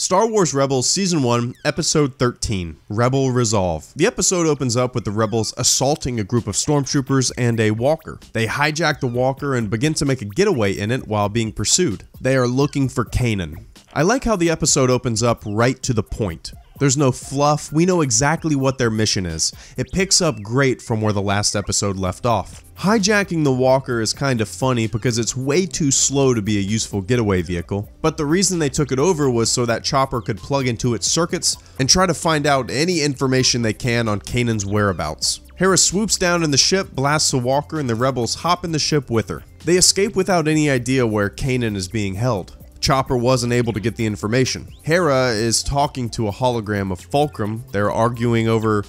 Star Wars Rebels Season 1, Episode 13, Rebel Resolve. The episode opens up with the rebels assaulting a group of stormtroopers and a walker. They hijack the walker and begin to make a getaway in it while being pursued. They are looking for Kanan. I like how the episode opens up right to the point. There's no fluff, we know exactly what their mission is. It picks up great from where the last episode left off. Hijacking the walker is kind of funny because it's way too slow to be a useful getaway vehicle, but the reason they took it over was so that Chopper could plug into its circuits and try to find out any information they can on Kanan's whereabouts. Hera swoops down in the ship, blasts the walker, and the rebels hop in the ship with her. They escape without any idea where Kanan is being held. Chopper wasn't able to get the information. Hera is talking to a hologram of Fulcrum. They're arguing over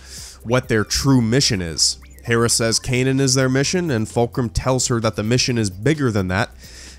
what their true mission is. Hera says Kanan is their mission, and Fulcrum tells her that the mission is bigger than that,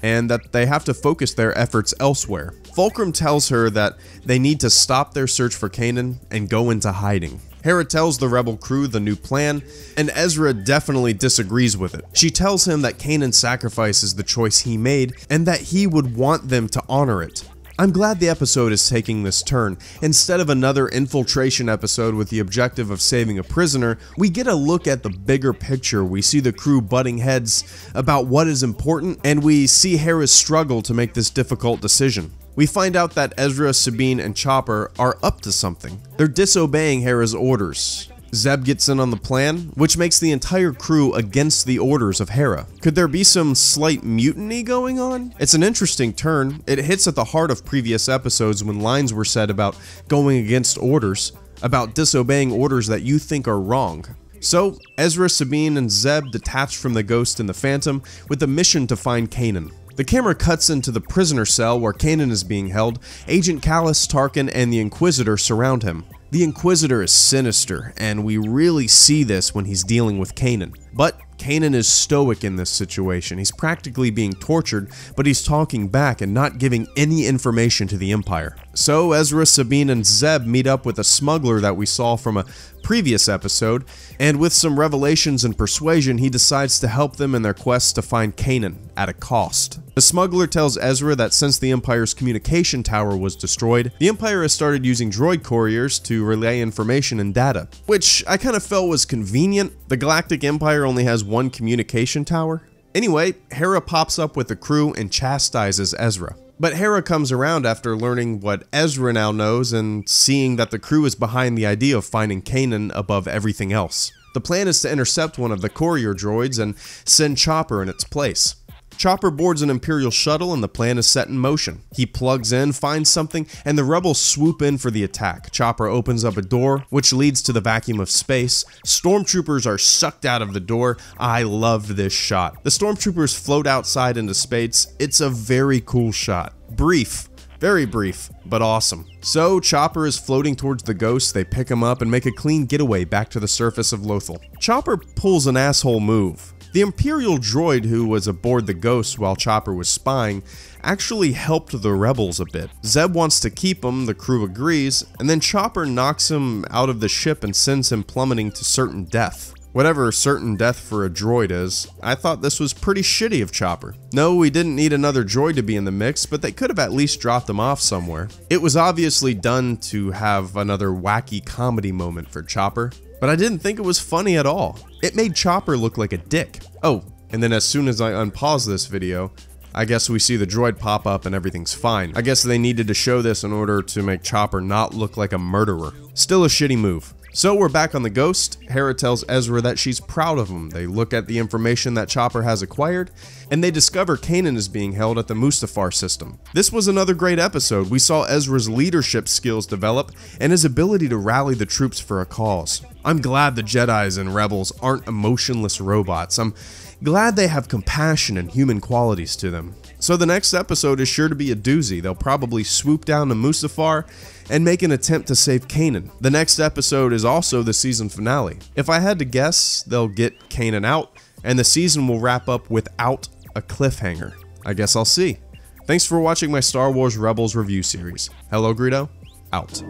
and that they have to focus their efforts elsewhere. Fulcrum tells her that they need to stop their search for Kanan and go into hiding. Hera tells the rebel crew the new plan, and Ezra definitely disagrees with it. She tells him that Kanan's sacrifice is the choice he made, and that he would want them to honor it. I'm glad the episode is taking this turn. Instead of another infiltration episode with the objective of saving a prisoner, we get a look at the bigger picture. We see the crew butting heads about what is important, and we see Hera's struggle to make this difficult decision. We find out that Ezra, Sabine, and Chopper are up to something. They're disobeying Hera's orders. Zeb gets in on the plan, which makes the entire crew against the orders of Hera. Could there be some slight mutiny going on? It's an interesting turn. It hits at the heart of previous episodes when lines were said about going against orders, about disobeying orders that you think are wrong. So, Ezra, Sabine, and Zeb detach from the Ghost and the Phantom with a mission to find Kanan. The camera cuts into the prisoner cell where Kanan is being held. Agent Kallus, Tarkin, and the Inquisitor surround him. The Inquisitor is sinister, and we really see this when he's dealing with Kanan. But Kanan is stoic in this situation. He's practically being tortured, but he's talking back and not giving any information to the Empire. So Ezra, Sabine, and Zeb meet up with a smuggler that we saw from a previous episode, and with some revelations and persuasion, he decides to help them in their quest to find Kanan at a cost. The smuggler tells Ezra that since the Empire's communication tower was destroyed, the Empire has started using droid couriers to relay information and data, which I kind of felt was convenient. The Galactic Empire only has one communication tower. Anyway, Hera pops up with the crew and chastises Ezra. But Hera comes around after learning what Ezra now knows and seeing that the crew is behind the idea of finding Kanan above everything else. The plan is to intercept one of the courier droids and send Chopper in its place. Chopper boards an Imperial shuttle and the plan is set in motion. He plugs in, finds something, and the rebels swoop in for the attack. Chopper opens up a door, which leads to the vacuum of space. Stormtroopers are sucked out of the door. I love this shot. The stormtroopers float outside into space. It's a very cool shot. Brief. Very brief, but awesome. So, Chopper is floating towards the Ghost. They pick him up and make a clean getaway back to the surface of Lothal. Chopper pulls an asshole move. The Imperial droid who was aboard the Ghost while Chopper was spying actually helped the rebels a bit. Zeb wants to keep him, the crew agrees, and then Chopper knocks him out of the ship and sends him plummeting to certain death. Whatever certain death for a droid is, I thought this was pretty shitty of Chopper. No, we didn't need another droid to be in the mix, but they could have at least dropped him off somewhere. It was obviously done to have another wacky comedy moment for Chopper, but I didn't think it was funny at all. It made Chopper look like a dick. Oh, and then as soon as I unpause this video, I guess we see the droid pop up and everything's fine. I guess they needed to show this in order to make Chopper not look like a murderer. Still a shitty move. So we're back on the Ghost. Hera tells Ezra that she's proud of him. They look at the information that Chopper has acquired, and they discover Kanan is being held at the Mustafar system. This was another great episode. We saw Ezra's leadership skills develop, and his ability to rally the troops for a cause. I'm glad the Jedis and Rebels aren't emotionless robots. I'm glad they have compassion and human qualities to them. So the next episode is sure to be a doozy. They'll probably swoop down to Mustafar and make an attempt to save Kanan. The next episode is also the season finale. If I had to guess, they'll get Kanan out, and the season will wrap up without a cliffhanger. I guess I'll see. Thanks for watching my Star Wars Rebels review series. Hello Greedo, out.